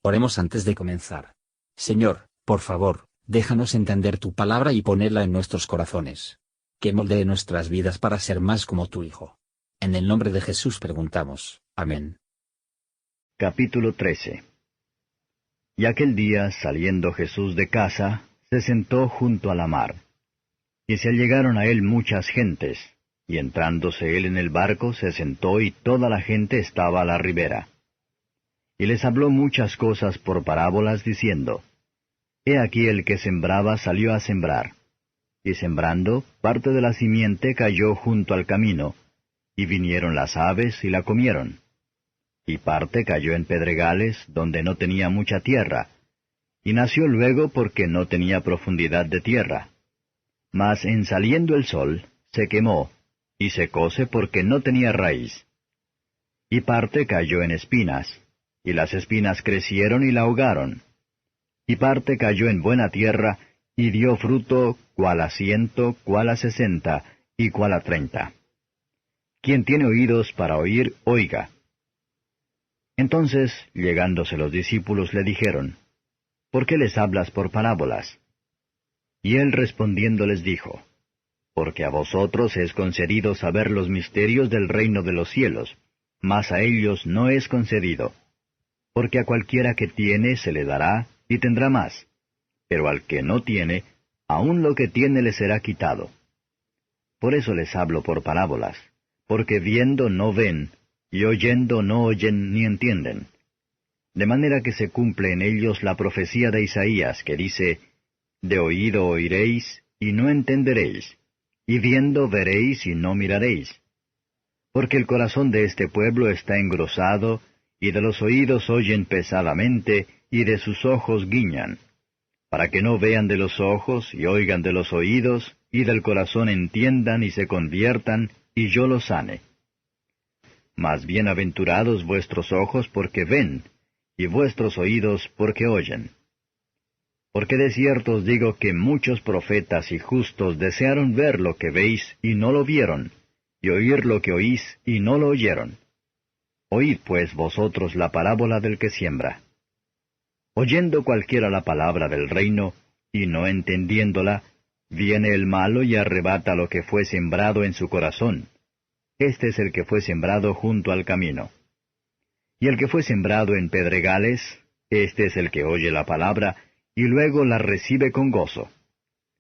Oremos antes de comenzar. Señor, por favor, déjanos entender tu palabra y ponerla en nuestros corazones. Que moldee nuestras vidas para ser más como tu Hijo. En el nombre de Jesús preguntamos. Amén. Capítulo 13. Y aquel día, saliendo Jesús de casa, se sentó junto a la mar. Y se allegaron a él muchas gentes, y entrándose él en el barco, se sentó y toda la gente estaba a la ribera. Y les habló muchas cosas por parábolas, diciendo, He aquí el que sembraba salió a sembrar. Y sembrando, parte de la simiente cayó junto al camino, y vinieron las aves y la comieron. Y parte cayó en pedregales, donde no tenía mucha tierra, y nació luego porque no tenía profundidad de tierra. Mas en saliendo el sol, se quemó, y secóse porque no tenía raíz. Y parte cayó en espinas, y las espinas crecieron y la ahogaron. Y parte cayó en buena tierra, y dio fruto, cuál a 100, cuál a 60, y cuál a 30. Quien tiene oídos para oír, oiga. Entonces, llegándose los discípulos, le dijeron, ¿Por qué les hablas por parábolas? Y él respondiendo les dijo, Porque a vosotros es concedido saber los misterios del reino de los cielos, mas a ellos no es concedido. Porque a cualquiera que tiene se le dará, y tendrá más, pero al que no tiene, aun lo que tiene le será quitado. Por eso les hablo por parábolas, porque viendo no ven, y oyendo no oyen ni entienden. De manera que se cumple en ellos la profecía de Isaías, que dice, De oído oiréis, y no entenderéis, y viendo veréis, y no miraréis. Porque el corazón de este pueblo está engrosado, y de los oídos oyen pesadamente, y de sus ojos guiñan, para que no vean de los ojos, y oigan de los oídos, y del corazón entiendan y se conviertan, y yo los sane. Mas bienaventurados vuestros ojos porque ven, y vuestros oídos porque oyen. Porque de cierto os digo que muchos profetas y justos desearon ver lo que veis y no lo vieron, y oír lo que oís y no lo oyeron. Oíd pues vosotros la parábola del que siembra. Oyendo cualquiera la palabra del reino, y no entendiéndola, viene el malo y arrebata lo que fue sembrado en su corazón. Este es el que fue sembrado junto al camino. Y el que fue sembrado en pedregales, este es el que oye la palabra, y luego la recibe con gozo.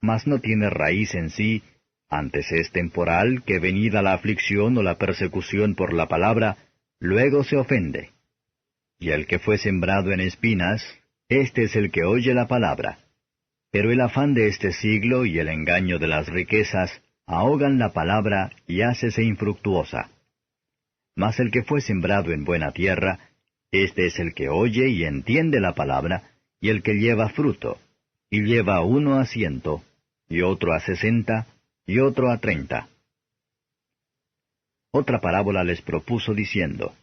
Mas no tiene raíz en sí, antes es temporal, que venida la aflicción o la persecución por la palabra, luego se ofende. Y el que fue sembrado en espinas, este es el que oye la palabra. Pero el afán de este siglo y el engaño de las riquezas ahogan la palabra y hácese infructuosa. Mas el que fue sembrado en buena tierra, este es el que oye y entiende la palabra, y el que lleva fruto, y lleva uno a 100, y otro a 60, y otro a 30. Otra parábola les propuso diciendo,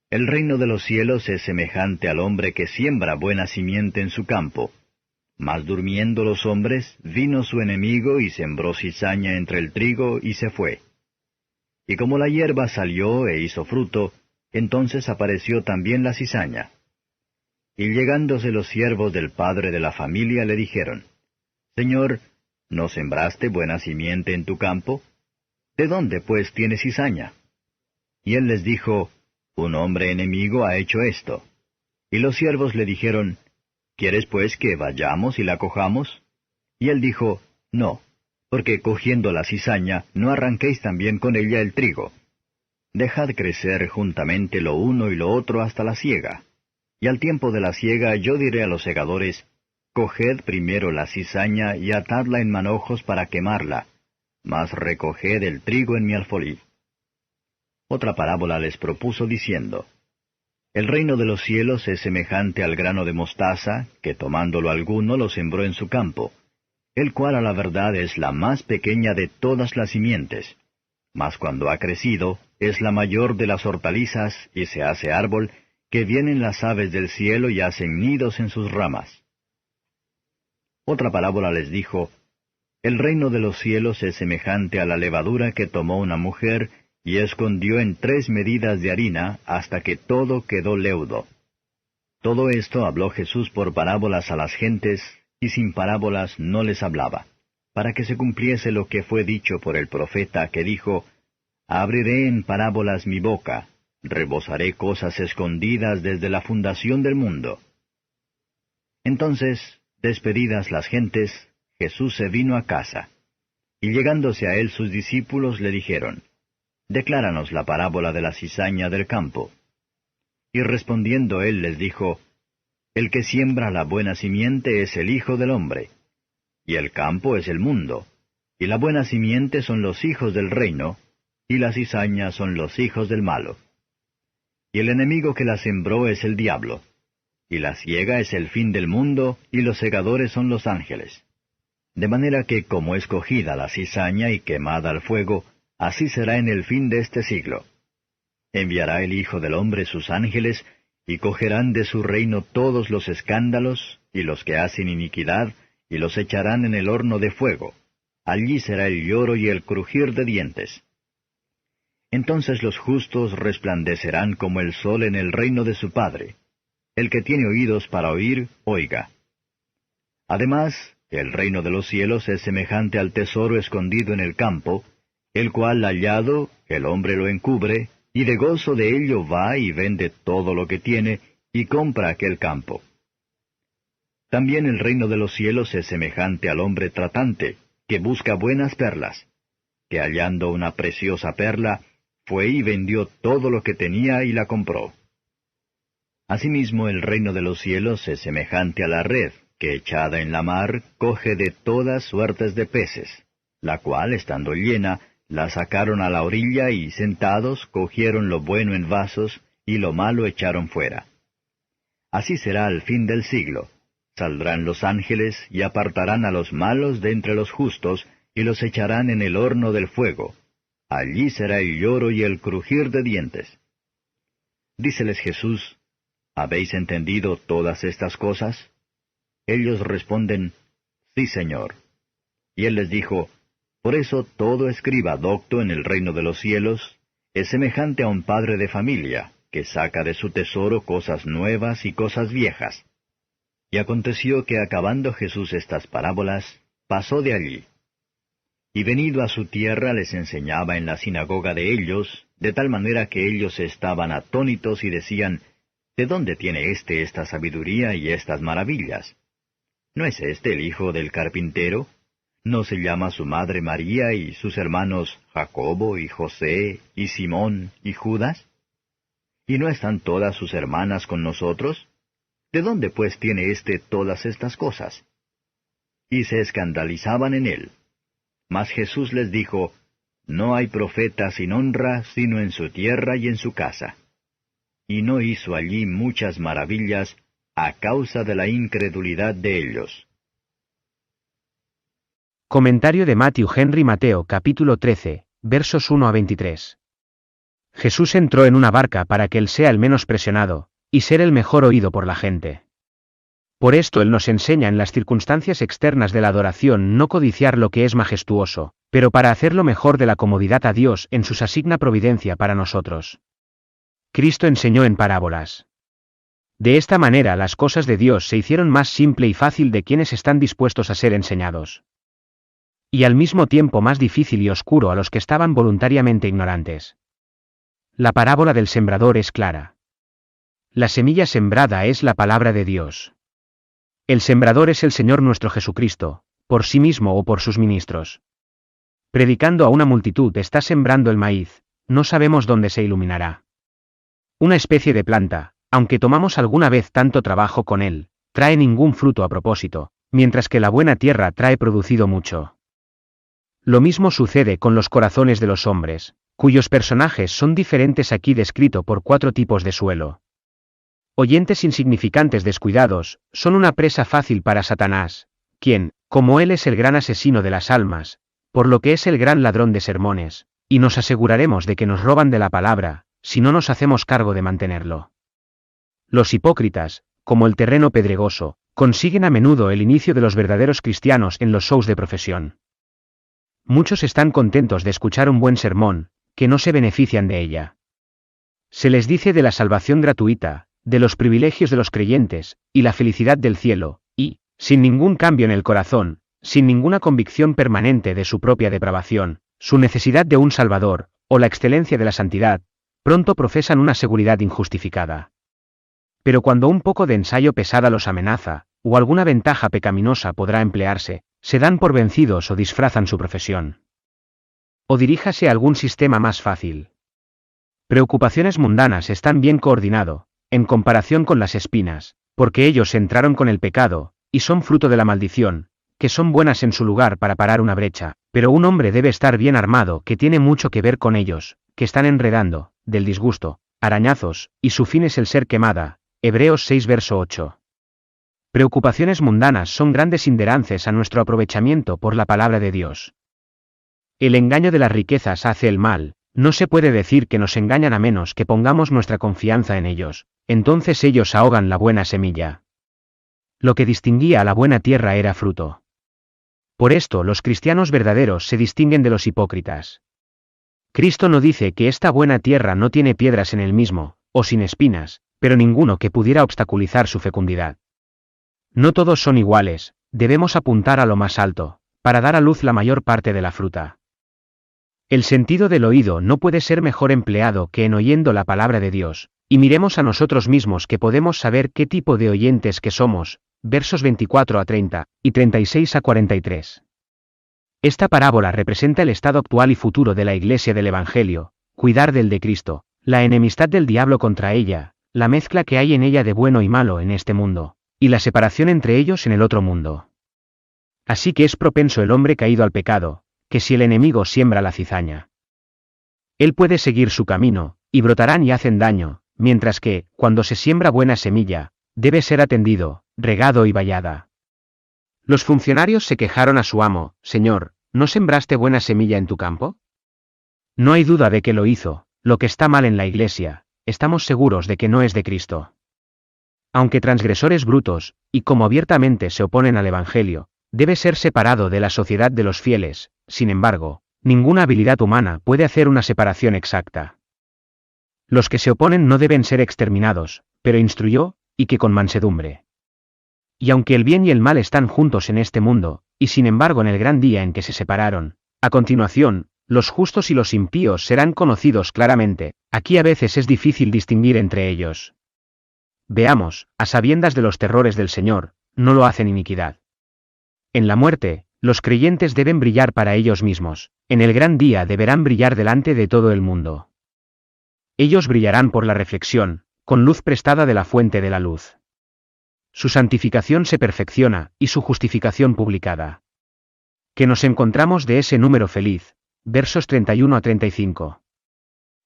El reino de los cielos es semejante al hombre que siembra buena simiente en su campo. Mas durmiendo los hombres, vino su enemigo y sembró cizaña entre el trigo y se fue. Y como la hierba salió e hizo fruto, entonces apareció también la cizaña. Y llegándose los siervos del padre de la familia le dijeron, Señor, ¿no sembraste buena simiente en tu campo? ¿De dónde pues tienes cizaña? Y él les dijo, Un hombre enemigo ha hecho esto. Y los siervos le dijeron, ¿Quieres pues que vayamos y la cojamos? Y él dijo, No, porque cogiendo la cizaña, no arranquéis también con ella el trigo. Dejad crecer juntamente lo uno y lo otro hasta la siega. Y al tiempo de la siega yo diré a los segadores, Coged primero la cizaña y atadla en manojos para quemarla, mas recoged el trigo en mi alfolí. Otra parábola les propuso diciendo, El reino de los cielos es semejante al grano de mostaza, que tomándolo alguno lo sembró en su campo, el cual a la verdad es la más pequeña de todas las simientes, mas cuando ha crecido, es la mayor de las hortalizas, y se hace árbol, que vienen las aves del cielo y hacen nidos en sus ramas. Otra parábola les dijo, El reino de los cielos es semejante a la levadura que tomó una mujer, y escondió en 3 medidas de harina hasta que todo quedó leudo. Todo esto habló Jesús por parábolas a las gentes, y sin parábolas no les hablaba, para que se cumpliese lo que fue dicho por el profeta, que dijo, Abriré en parábolas mi boca, rebosaré cosas escondidas desde la fundación del mundo. Entonces, despedidas las gentes, Jesús se vino a casa. Y llegándose a él sus discípulos le dijeron, Decláranos la parábola de la cizaña del campo. Y respondiendo él les dijo, El que siembra la buena simiente es el Hijo del hombre, y el campo es el mundo, y la buena simiente son los hijos del reino, y la cizaña son los hijos del malo. Y el enemigo que la sembró es el diablo, y la siega es el fin del mundo, y los segadores son los ángeles. De manera que como es cogida la cizaña y quemada al fuego, así será en el fin de este siglo. Enviará el Hijo del hombre sus ángeles, y cogerán de su reino todos los escándalos, y los que hacen iniquidad, y los echarán en el horno de fuego. Allí será el lloro y el crujir de dientes. Entonces los justos resplandecerán como el sol en el reino de su Padre. El que tiene oídos para oír, oiga. Además, el reino de los cielos es semejante al tesoro escondido en el campo, el cual hallado, el hombre lo encubre, y de gozo de ello va y vende todo lo que tiene, y compra aquel campo. También el reino de los cielos es semejante al hombre tratante, que busca buenas perlas, que hallando una preciosa perla, fue y vendió todo lo que tenía y la compró. Asimismo el reino de los cielos es semejante a la red, que echada en la mar, coge de todas suertes de peces, la cual, estando llena, la sacaron a la orilla y sentados cogieron lo bueno en vasos y lo malo echaron fuera. Así será al fin del siglo. Saldrán los ángeles y apartarán a los malos de entre los justos y los echarán en el horno del fuego. Allí será el lloro y el crujir de dientes. Díceles Jesús, ¿habéis entendido todas estas cosas? Ellos responden, Sí, Señor. Y él les dijo, Por eso todo escriba docto en el reino de los cielos es semejante a un padre de familia, que saca de su tesoro cosas nuevas y cosas viejas. Y aconteció que acabando Jesús estas parábolas, pasó de allí. Y venido a su tierra les enseñaba en la sinagoga de ellos, de tal manera que ellos estaban atónitos y decían, ¿De dónde tiene esta sabiduría y estas maravillas? ¿No es este el hijo del carpintero? ¿No se llama su madre María y sus hermanos Jacobo y José y Simón y Judas? ¿Y no están todas sus hermanas con nosotros? ¿De dónde pues tiene todas estas cosas? Y se escandalizaban en él. Mas Jesús les dijo, No hay profeta sin honra sino en su tierra y en su casa. Y no hizo allí muchas maravillas a causa de la incredulidad de ellos. Comentario de Matthew Henry Mateo capítulo 13, versos 1 a 23. Jesús entró en una barca para que él sea el menos presionado, y ser el mejor oído por la gente. Por esto él nos enseña en las circunstancias externas de la adoración no codiciar lo que es majestuoso, pero para hacerlo mejor de la comodidad a Dios en su asigna providencia para nosotros. Cristo enseñó en parábolas. De esta manera las cosas de Dios se hicieron más simple y fácil de quienes están dispuestos a ser enseñados. Y al mismo tiempo más difícil y oscuro a los que estaban voluntariamente ignorantes. La parábola del sembrador es clara. La semilla sembrada es la palabra de Dios. El sembrador es el Señor nuestro Jesucristo, por sí mismo o por sus ministros. Predicando a una multitud está sembrando el maíz, no sabemos dónde se iluminará. Una especie de planta, aunque tomamos alguna vez tanto trabajo con él, trae ningún fruto a propósito, mientras que la buena tierra trae producido mucho. Lo mismo sucede con los corazones de los hombres, cuyos personajes son diferentes aquí descrito por 4 tipos de suelo. Oyentes insignificantes descuidados, son una presa fácil para Satanás, quien, como él es el gran asesino de las almas, por lo que es el gran ladrón de sermones, y nos aseguraremos de que nos roban de la palabra, si no nos hacemos cargo de mantenerlo. Los hipócritas, como el terreno pedregoso, consiguen a menudo el inicio de los verdaderos cristianos en los shows de profesión. Muchos están contentos de escuchar un buen sermón, que no se benefician de ella. Se les dice de la salvación gratuita, de los privilegios de los creyentes, y la felicidad del cielo, y, sin ningún cambio en el corazón, sin ninguna convicción permanente de su propia depravación, su necesidad de un Salvador, o la excelencia de la santidad, pronto profesan una seguridad injustificada. Pero cuando un poco de ensayo pesada los amenaza, o alguna ventaja pecaminosa podrá emplearse, se dan por vencidos o disfrazan su profesión. O diríjase a algún sistema más fácil. Preocupaciones mundanas están bien coordinado, en comparación con las espinas, porque ellos entraron con el pecado, y son fruto de la maldición, que son buenas en su lugar para parar una brecha, pero un hombre debe estar bien armado que tiene mucho que ver con ellos, que están enredando, del disgusto, arañazos, y su fin es el ser quemada. Hebreos 6 verso 8. Preocupaciones mundanas son grandes hindrances a nuestro aprovechamiento por la palabra de Dios. El engaño de las riquezas hace el mal, no se puede decir que nos engañan a menos que pongamos nuestra confianza en ellos, entonces ellos ahogan la buena semilla. Lo que distinguía a la buena tierra era fruto. Por esto los cristianos verdaderos se distinguen de los hipócritas. Cristo no dice que esta buena tierra no tiene piedras en el mismo, o sin espinas, pero ninguno que pudiera obstaculizar su fecundidad. No todos son iguales, debemos apuntar a lo más alto, para dar a luz la mayor parte de la fruta. El sentido del oído no puede ser mejor empleado que en oyendo la palabra de Dios, y miremos a nosotros mismos que podemos saber qué tipo de oyentes que somos, versos 24 a 30, y 36 a 43. Esta parábola representa el estado actual y futuro de la Iglesia del Evangelio, cuidar del de Cristo, la enemistad del diablo contra ella, la mezcla que hay en ella de bueno y malo en este mundo, y la separación entre ellos en el otro mundo. Así que es propenso el hombre caído al pecado, que si el enemigo siembra la cizaña, él puede seguir su camino, y brotarán y hacen daño, mientras que, cuando se siembra buena semilla, debe ser atendido, regado y vallada. Los funcionarios se quejaron a su amo: Señor, ¿no sembraste buena semilla en tu campo? No hay duda de que lo hizo. Lo que está mal en la Iglesia, estamos seguros de que no es de Cristo. Aunque transgresores brutos, y como abiertamente se oponen al Evangelio, debe ser separado de la sociedad de los fieles. Sin embargo, ninguna habilidad humana puede hacer una separación exacta. Los que se oponen no deben ser exterminados, pero instruyó, y que con mansedumbre. Y aunque el bien y el mal están juntos en este mundo, y sin embargo en el gran día en que se separaron, a continuación, los justos y los impíos serán conocidos claramente. Aquí a veces es difícil distinguir entre ellos. Veamos, a sabiendas de los terrores del Señor, no lo hacen iniquidad. En la muerte, los creyentes deben brillar para ellos mismos, en el gran día deberán brillar delante de todo el mundo. Ellos brillarán por la reflexión, con luz prestada de la fuente de la luz. Su santificación se perfecciona, y su justificación publicada. Que nos encontramos de ese número feliz, versos 31 a 35.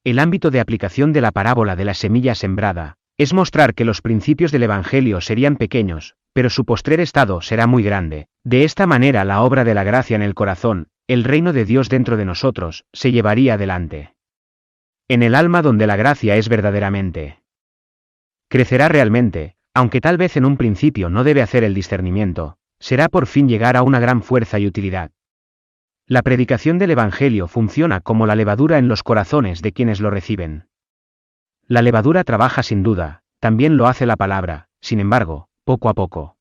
El ámbito de aplicación de la parábola de la semilla sembrada, es mostrar que los principios del Evangelio serían pequeños, pero su postrer estado será muy grande. De esta manera la obra de la gracia en el corazón, el reino de Dios dentro de nosotros, se llevaría adelante. En el alma donde la gracia es verdaderamente. Crecerá realmente, aunque tal vez en un principio no debe hacer el discernimiento, será por fin llegar a una gran fuerza y utilidad. La predicación del Evangelio funciona como la levadura en los corazones de quienes lo reciben. La levadura trabaja sin duda, también lo hace la palabra, sin embargo, poco a poco.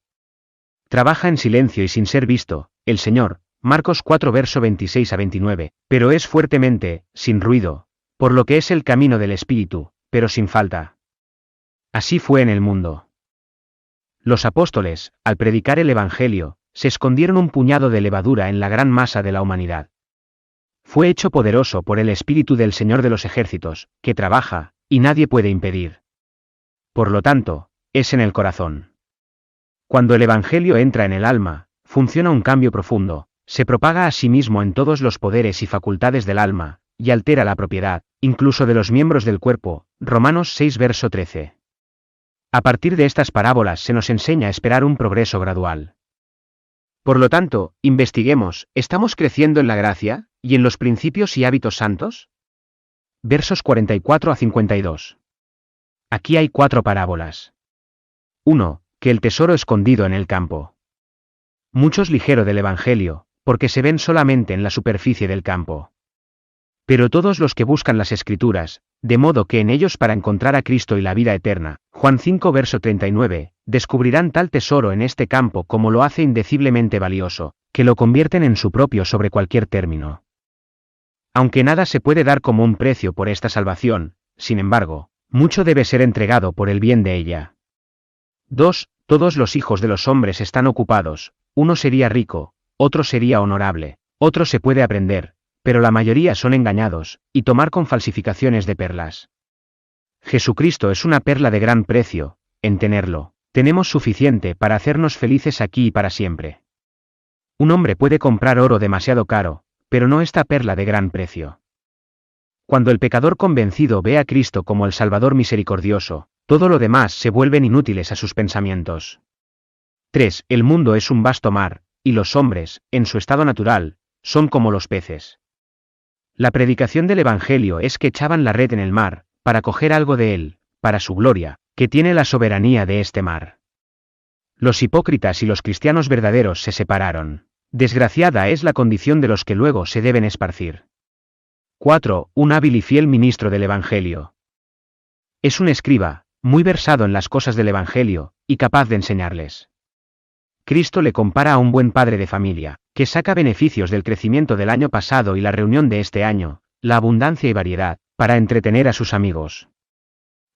Trabaja en silencio y sin ser visto, el Señor, Marcos 4 verso 26 a 29, pero es fuertemente, sin ruido, por lo que es el camino del Espíritu, pero sin falta. Así fue en el mundo. Los apóstoles, al predicar el Evangelio, se escondieron un puñado de levadura en la gran masa de la humanidad. Fue hecho poderoso por el Espíritu del Señor de los ejércitos, que trabaja, y nadie puede impedir. Por lo tanto, es en el corazón. Cuando el Evangelio entra en el alma, funciona un cambio profundo, se propaga a sí mismo en todos los poderes y facultades del alma, y altera la propiedad, incluso de los miembros del cuerpo. Romanos 6 verso 13. A partir de estas parábolas se nos enseña a esperar un progreso gradual. Por lo tanto, investiguemos, ¿estamos creciendo en la gracia, y en los principios y hábitos santos? Versos 44 a 52. Aquí hay 4 parábolas. 1. Que el tesoro escondido en el campo. Muchos ligero del Evangelio, porque se ven solamente en la superficie del campo. Pero todos los que buscan las Escrituras, de modo que en ellos para encontrar a Cristo y la vida eterna, Juan 5 verso 39, descubrirán tal tesoro en este campo como lo hace indeciblemente valioso, que lo convierten en su propio sobre cualquier término. Aunque nada se puede dar como un precio por esta salvación, sin embargo, mucho debe ser entregado por el bien de ella. 2. Todos los hijos de los hombres están ocupados, uno sería rico, otro sería honorable, otro se puede aprender, pero la mayoría son engañados, y tomar con falsificaciones de perlas. Jesucristo es una perla de gran precio, en tenerlo, tenemos suficiente para hacernos felices aquí y para siempre. Un hombre puede comprar oro demasiado caro, pero no esta perla de gran precio. Cuando el pecador convencido ve a Cristo como el Salvador misericordioso, todo lo demás se vuelven inútiles a sus pensamientos. 3. El mundo es un vasto mar, y los hombres, en su estado natural, son como los peces. La predicación del Evangelio es que echaban la red en el mar, para coger algo de él, para su gloria, que tiene la soberanía de este mar. Los hipócritas y los cristianos verdaderos se separaron. Desgraciada es la condición de los que luego se deben esparcir. 4. Un hábil y fiel ministro del Evangelio. Es un escriba, muy versado en las cosas del Evangelio, y capaz de enseñarles. Cristo le compara a un buen padre de familia, que saca beneficios del crecimiento del año pasado y la reunión de este año, la abundancia y variedad, para entretener a sus amigos.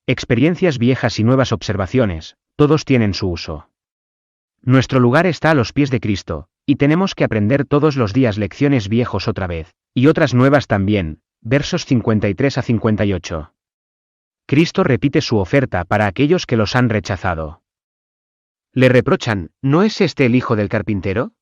Experiencias viejas y nuevas observaciones, todos tienen su uso. Nuestro lugar está a los pies de Cristo, y tenemos que aprender todos los días lecciones viejos otra vez, y otras nuevas también, versos 53 a 58. Cristo repite su oferta para aquellos que los han rechazado. Le reprochan, ¿no es este el hijo del carpintero?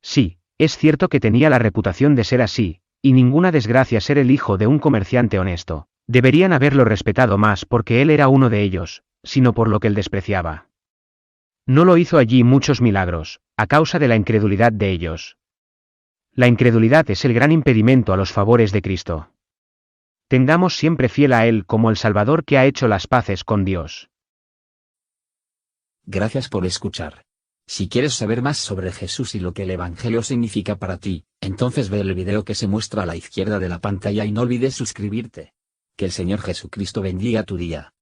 Sí, es cierto que tenía la reputación de ser así, y ninguna desgracia ser el hijo de un comerciante honesto. Deberían haberlo respetado más porque él era uno de ellos, sino por lo que él despreciaba. No lo hizo allí muchos milagros, a causa de la incredulidad de ellos. La incredulidad es el gran impedimento a los favores de Cristo. Tengamos siempre fiel a Él como el Salvador que ha hecho las paces con Dios. Gracias por escuchar. Si quieres saber más sobre Jesús y lo que el Evangelio significa para ti, entonces ve el video que se muestra a la izquierda de la pantalla y no olvides suscribirte. Que el Señor Jesucristo bendiga tu día.